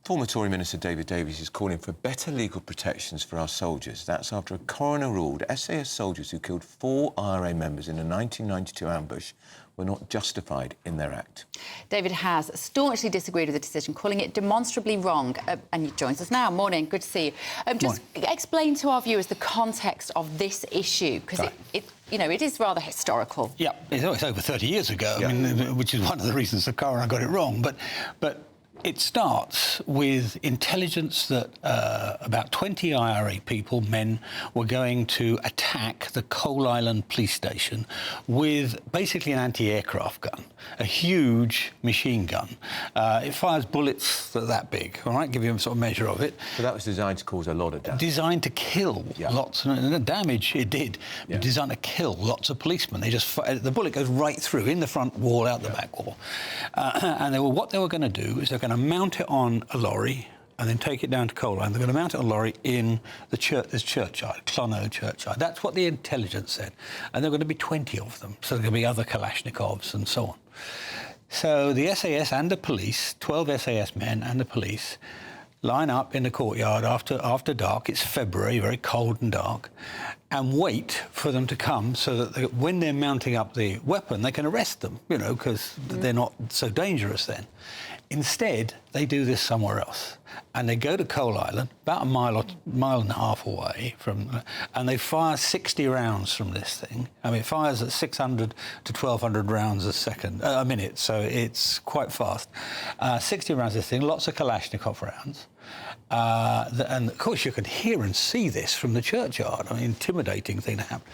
Former Tory Minister David Davies is calling for better legal protections for our soldiers. That's after a coroner ruled SAS soldiers who killed 4 IRA members in a 1992 ambush were not justified in their act. David has staunchly disagreed with the decision, calling it demonstrably wrong. And he joins us now. Morning, good to see you. Just explain to our viewers the context of this issue, because it is rather historical. Yeah, it's over 30 years ago, I mean, which is one of the reasons the coroner got it wrong. But it starts with intelligence that about 20 IRA people, men, were going to attack the Coal Island police station with basically an anti-aircraft gun, a huge machine gun. It fires bullets that big, all right, give you a sort of measure of it. So that was designed to cause a lot of damage. Designed to kill lots, and the damage it did, designed to kill lots of policemen. They just, the bullet goes right through, in the front wall, out the back wall. And what they were going to do is they're going to mount it on a lorry and then take it down to Coal Island. They're going to mount it on a lorry in the churchyard, Clonoe churchyard. That's what the intelligence said. And there are going to be 20 of them. So there are going to be other Kalashnikovs and so on. So the SAS and the police, 12 SAS men and the police, line up in the courtyard after dark. It's February, very cold and dark, and wait for them to come so that when they're mounting up the weapon, they can arrest them, because they're not so dangerous then. Instead, they do this somewhere else, and they go to Coal Island, about a mile and a half away and they fire 60 rounds from this thing. I mean, it fires at 600 to 1,200 rounds a minute, so it's quite fast. 60 rounds of this thing, lots of Kalashnikov rounds. And of course, you could hear and see this from the churchyard. I mean, intimidating thing to happen.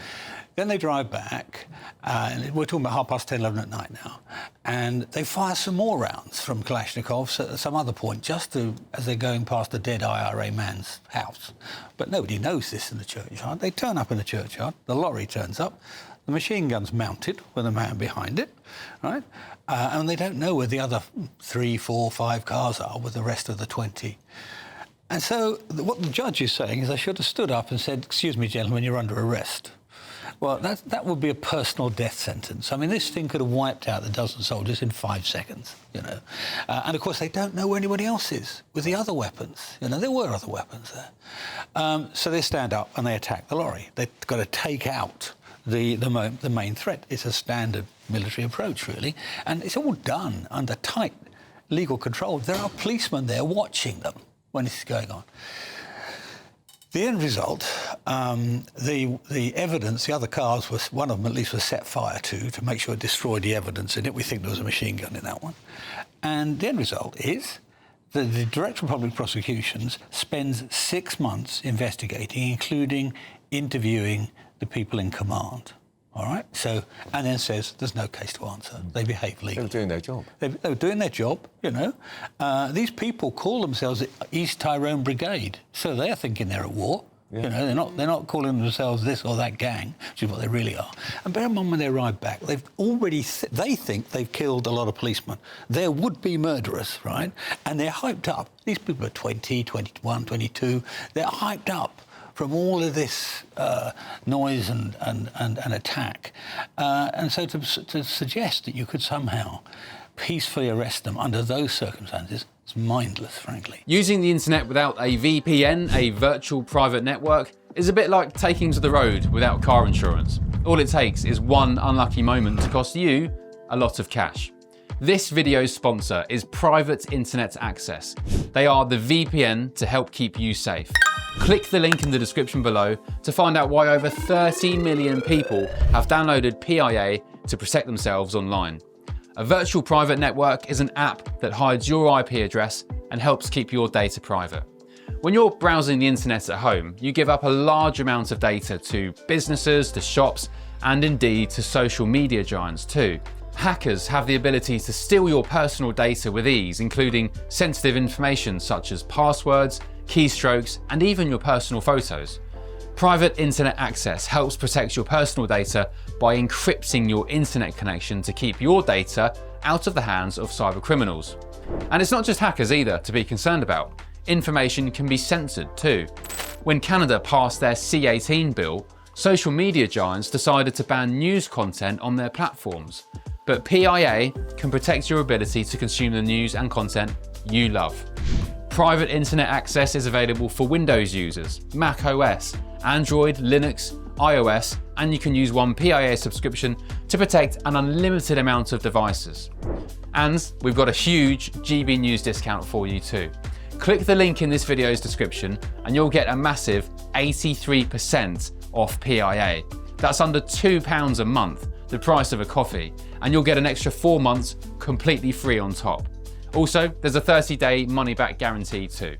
Then they drive back, and we're talking about 10:30, 11 at night now, and they fire some more rounds from Kalashnikovs at some other point, as they're going past a dead IRA man's house. But nobody knows this in the churchyard. They turn up in the churchyard, the lorry turns up, the machine gun's mounted with a man behind it, right? And they don't know where the other 3, 4, 5 cars are with the rest of the 20. And so what the judge is saying is I should have stood up and said, "Excuse me, gentlemen, you're under arrest." Well, that would be a personal death sentence. I mean, this thing could have wiped out the dozen soldiers in 5 seconds, And, of course, they don't know where anybody else is with the other weapons. There were other weapons there. So they stand up and they attack the lorry. They've got to take out the main threat. It's a standard military approach, really. And it's all done under tight legal control. There are policemen there watching them when this is going on. The end result, the evidence, the other cars, one of them at least was set fire to make sure it destroyed the evidence in it. We think there was a machine gun in that one. And the end result is that the Director of Public Prosecutions spends 6 months investigating, including interviewing the people in command. All right? So, and then says there's no case to answer. They behave legally. They were doing their job. They were doing their job, These people call themselves East Tyrone Brigade, so they're thinking they're at war. Yeah. They're not calling themselves this or that gang, which is what they really are. And bear in mind when they arrive back, they've already they think they've killed a lot of policemen. They're would-be murderers, right? And they're hyped up. These people are 20, 21, 22. They're hyped up from all of this noise and attack. And so to suggest that you could somehow peacefully arrest them under those circumstances, it's mindless, frankly. Using the internet without a VPN, a virtual private network, is a bit like taking to the road without car insurance. All it takes is one unlucky moment to cost you a lot of cash. This video's sponsor is Private Internet Access. They are the VPN to help keep you safe. Click the link in the description below to find out why over 30 million people have downloaded PIA to protect themselves online. A virtual private network is an app that hides your IP address and helps keep your data private. When you're browsing the internet at home, you give up a large amount of data to businesses, to shops, and indeed to social media giants too. Hackers have the ability to steal your personal data with ease, including sensitive information such as passwords, keystrokes, and even your personal photos. Private Internet Access helps protect your personal data by encrypting your internet connection to keep your data out of the hands of cyber criminals. And it's not just hackers either to be concerned about. Information can be censored too. When Canada passed their C18 bill, social media giants decided to ban news content on their platforms. But PIA can protect your ability to consume the news and content you love. Private internet access is available for Windows users, Mac OS, Android, Linux, iOS, and you can use one PIA subscription to protect an unlimited amount of devices. And we've got a huge GB News discount for you too. Click the link in this video's description and you'll get a massive 83% off PIA. That's under £2 a month, the price of a coffee, and you'll get an extra 4 months completely free on top. Also, there's a 30-day money-back guarantee too.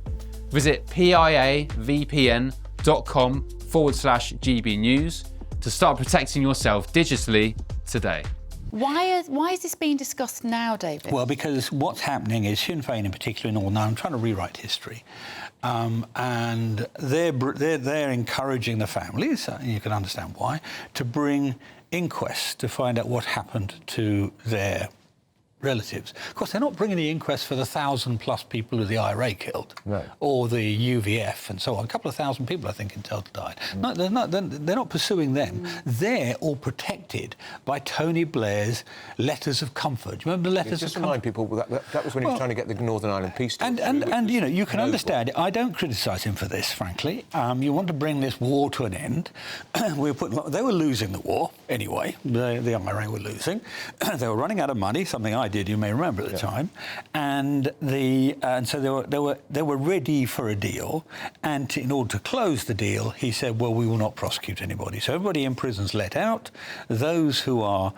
Visit piavpn.com/GB News to start protecting yourself digitally today. Why is this being discussed now, David? Well, because what's happening is Sinn Féin in particular in Northern Ireland, I'm trying to rewrite history, and they're encouraging the families, you can understand why, to bring inquests to find out what happened to their relatives. Of course, they're not bringing the inquest for the 1,000+ people who the IRA killed, right, or the UVF and so on. A couple of thousand people, I think, in total died. No, they're not pursuing them. They're all protected by Tony Blair's letters of comfort. Do you remember the letters just of comfort? remind people that was when he was trying to get the Northern Ireland peace talks. And you know, you can understand it. I don't criticise him for this, frankly. You want to bring this war to an end. They were losing the war anyway. The IRA were losing. They were running out of money, something I did, you may remember at the time, and so they were ready for a deal. And in order to close the deal, he said, "Well, we will not prosecute anybody." So everybody in prison's let out. Those who are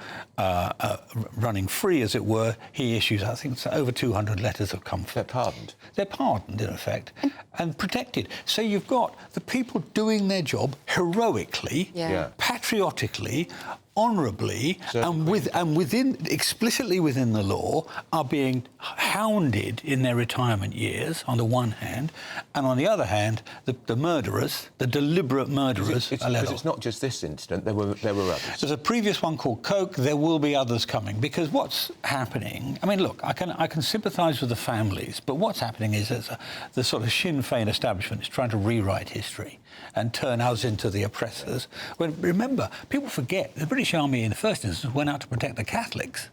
running free, as it were, he issues, I think, it's over 200 letters of comfort. They're pardoned. They're pardoned, in effect, and protected. So you've got the people doing their job heroically, patriotically, honourably, and explicitly within the law, are being hounded in their retirement years, on the one hand, and on the other hand, the murderers, the deliberate murderers, are let off. Because it's not just this incident, there were others. There's a previous one called Coke, there will be others coming, because what's happening, I mean, look, I can sympathise with the families, but what's happening is that the sort of Sinn Féin establishment is trying to rewrite history and turn us into the oppressors. When, remember, people forget, the British Army in the first instance went out to protect the Catholics.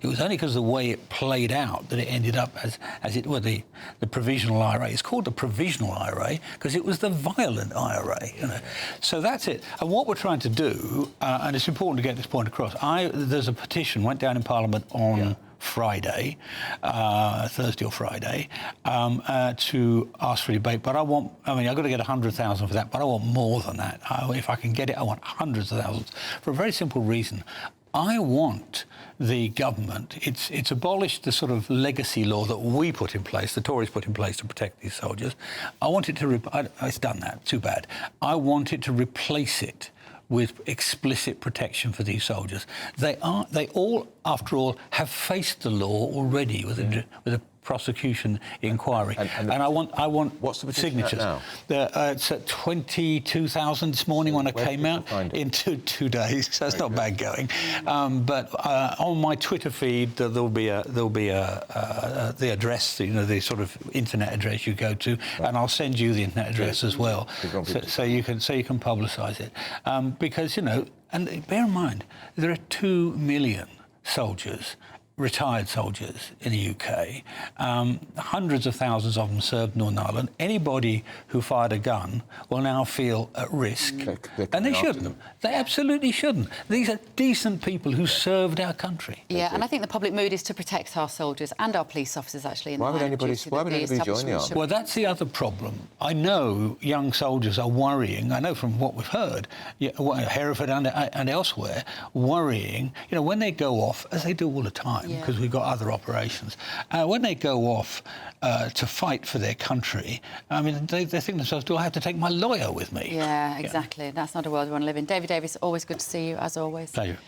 It was only because of the way it played out that it ended up as it were the provisional IRA. It's called the provisional IRA because it was the violent IRA. You know? So that's it. And what we're trying to do, and it's important to get this point across, there's a petition, went down in Parliament on Friday, Thursday or Friday, to ask for debate. But I've got to get 100,000 for that, but I want more than that. If I can get it, I want hundreds of thousands for a very simple reason. I want the government, it's abolished the sort of legacy law that we put in place, the Tories put in place to protect these soldiers. I want it to, it's done that, too bad. I want it to replace it with explicit protection for these soldiers. They all, after all, have faced the law already with a prosecution inquiry, and I want what's the signatures. Now? It's at 22,000 this morning when I came out in two days. So it's not bad going. But on my Twitter feed, there'll be the address, you know, the sort of internet address you go to, and I'll send you the internet address as well, so you can publicise it, because you know, and bear in mind there are 2 million soldiers, retired soldiers in the UK. Hundreds of thousands of them served Northern Ireland. Anybody who fired a gun will now feel at risk. And they shouldn't. They absolutely shouldn't. These are decent people who served our country. Yeah, and I think the public mood is to protect our soldiers and our police officers, actually. Why would anybody join the army? Well, that's the other problem. I know young soldiers are worrying. I know from what we've heard, Hereford and elsewhere, worrying, you know, when they go off, as they do all the time, because we've got other operations. When they go off to fight for their country, I mean, they think to themselves, do I have to take my lawyer with me? Yeah, exactly. That's not a world we want to live in. David Davis, always good to see you, as always. Pleasure.